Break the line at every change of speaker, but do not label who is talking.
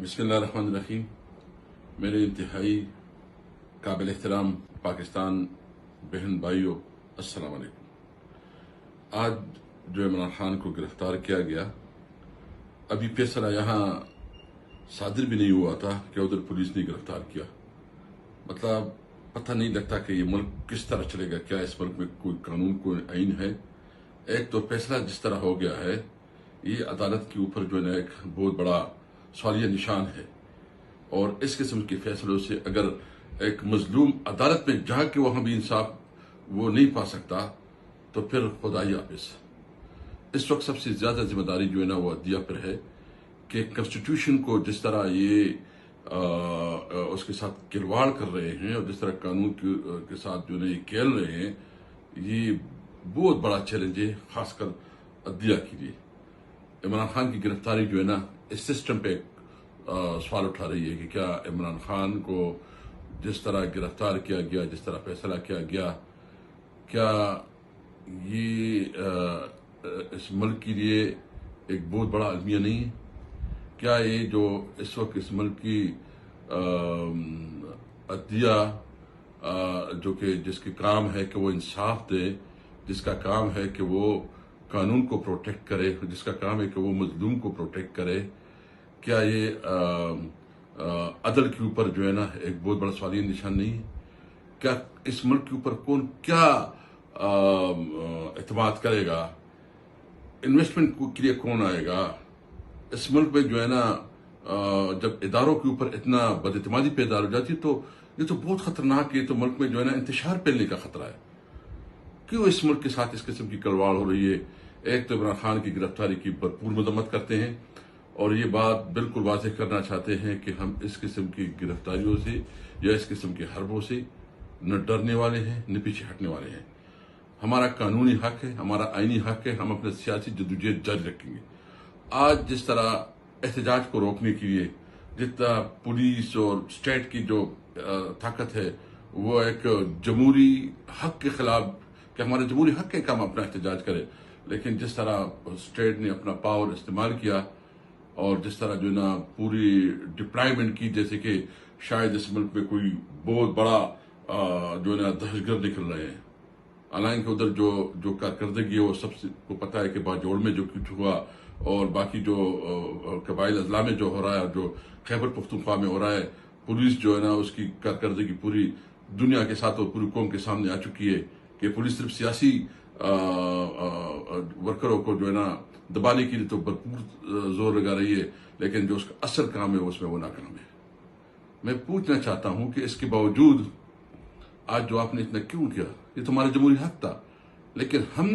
بسم اللہ الرحمن الرحیم. میرے انتہائی قابل احترام پاکستان بہن بھائیوں، السلام علیکم. آج جو عمران خان کو گرفتار کیا گیا، ابھی فیصلہ یہاں صادر بھی نہیں ہوا تھا کہ ادھر پولیس نے گرفتار کیا. مطلب پتہ نہیں لگتا کہ یہ ملک کس طرح چلے گا. کیا اس ملک میں کوئی قانون کوئی آئین ہے؟ ایک تو فیصلہ جس طرح ہو گیا ہے، یہ عدالت کے اوپر جو ہے ایک بہت بڑا سوالیہ نشان ہے. اور اس قسم کے فیصلوں سے اگر ایک مظلوم عدالت میں جا کے وہاں بھی انصاف وہ نہیں پا سکتا تو پھر خدائی حافظ. اس وقت سب سے زیادہ ذمہ داری جو ہے نا وہ عدلیہ پر ہے کہ کنسٹیٹیوشن کو جس طرح یہ اس کے ساتھ کھلواڑ کر رہے ہیں اور جس طرح قانون کے ساتھ جو ہے یہ کھیل رہے ہیں، یہ بہت بڑا چیلنج ہے خاص کر عدلیہ کے لیے. عمران خان کی گرفتاری جو ہے نا اس سسٹم پہ سوال اٹھا رہی ہے کہ کیا عمران خان کو جس طرح گرفتار کیا گیا، جس طرح فیصلہ کیا گیا، کیا یہ اس ملک کے لیے ایک بہت بڑا المیہ نہیں ہے؟ کیا یہ جو اس وقت اس ملک کی عدلیہ جو کہ جس کے کام ہے کہ وہ انصاف دے، جس کا کام ہے کہ وہ قانون کو پروٹیکٹ کرے، جس کا کام ہے کہ وہ مظلوم کو پروٹیکٹ کرے، کیا یہ عدل کے اوپر جو ہے نا ایک بہت بڑا سوالیہ نشان نہیں ہے؟ کیا اس ملک کے اوپر کون کیا اعتماد کرے گا؟ انویسٹمنٹ کے لیے کون آئے گا؟ اس ملک میں جو ہے نا جب اداروں کے اوپر اتنا بد اعتمادی پیدا ہو جاتی تو یہ تو بہت خطرناک ہے. تو ملک میں جو ہے نا انتشار پھیلنے کا خطرہ ہے. کیوں اس ملک کے ساتھ اس قسم کی کڑواڑ ہو رہی ہے؟ ایک تو عمران خان کی گرفتاری کی بھرپور مذمت کرتے ہیں اور یہ بات بالکل واضح کرنا چاہتے ہیں کہ ہم اس قسم کی گرفتاریوں سے یا اس قسم کے حربوں سے نہ ڈرنے والے ہیں نہ پیچھے ہٹنے والے ہیں. ہمارا قانونی حق ہے، ہمارا آئینی حق ہے، ہم اپنے سیاسی جدوجہد جاری رکھیں گے. آج جس طرح احتجاج کو روکنے کے لیے جتنا پولیس اور اسٹیٹ کی جو طاقت ہے وہ ایک جمہوری حق کے خلاف کہ ہمارا جمہوری حق ہے کہ ہم اپنا احتجاج کریں، لیکن جس طرح اسٹیٹ نے اپنا پاور استعمال کیا اور جس طرح جو ہے نا پوری ڈپلائمنٹ کی جیسے کہ شاید اس ملک میں کوئی بہت بڑا جو ہے نا دہشت گرد نکل رہے ہیں. حالانکہ ادھر جو کارکردگی ہے وہ سب سے کو پتہ ہے کہ باجوڑ میں جو کچھ ہوا اور باقی جو قبائل اضلاع میں جو ہو رہا ہے، جو خیبر پختونخوا میں ہو رہا ہے، پولیس جو ہے نا اس کی کارکردگی پوری دنیا کے ساتھ اور پوری قوم کے سامنے آ چکی ہے کہ پولیس صرف سیاسی ورکروں کو جو ہے نا دبانے کے لیے تو بھرپور زور لگا رہی ہے، لیکن جو اس کا اصل کام ہے اس میں وہ ناکام ہے. میں پوچھنا چاہتا ہوں کہ اس کے باوجود آج جو آپ نے اتنا کیوں کیا؟ یہ تمہارا جمہوری حق تھا، لیکن ہم نے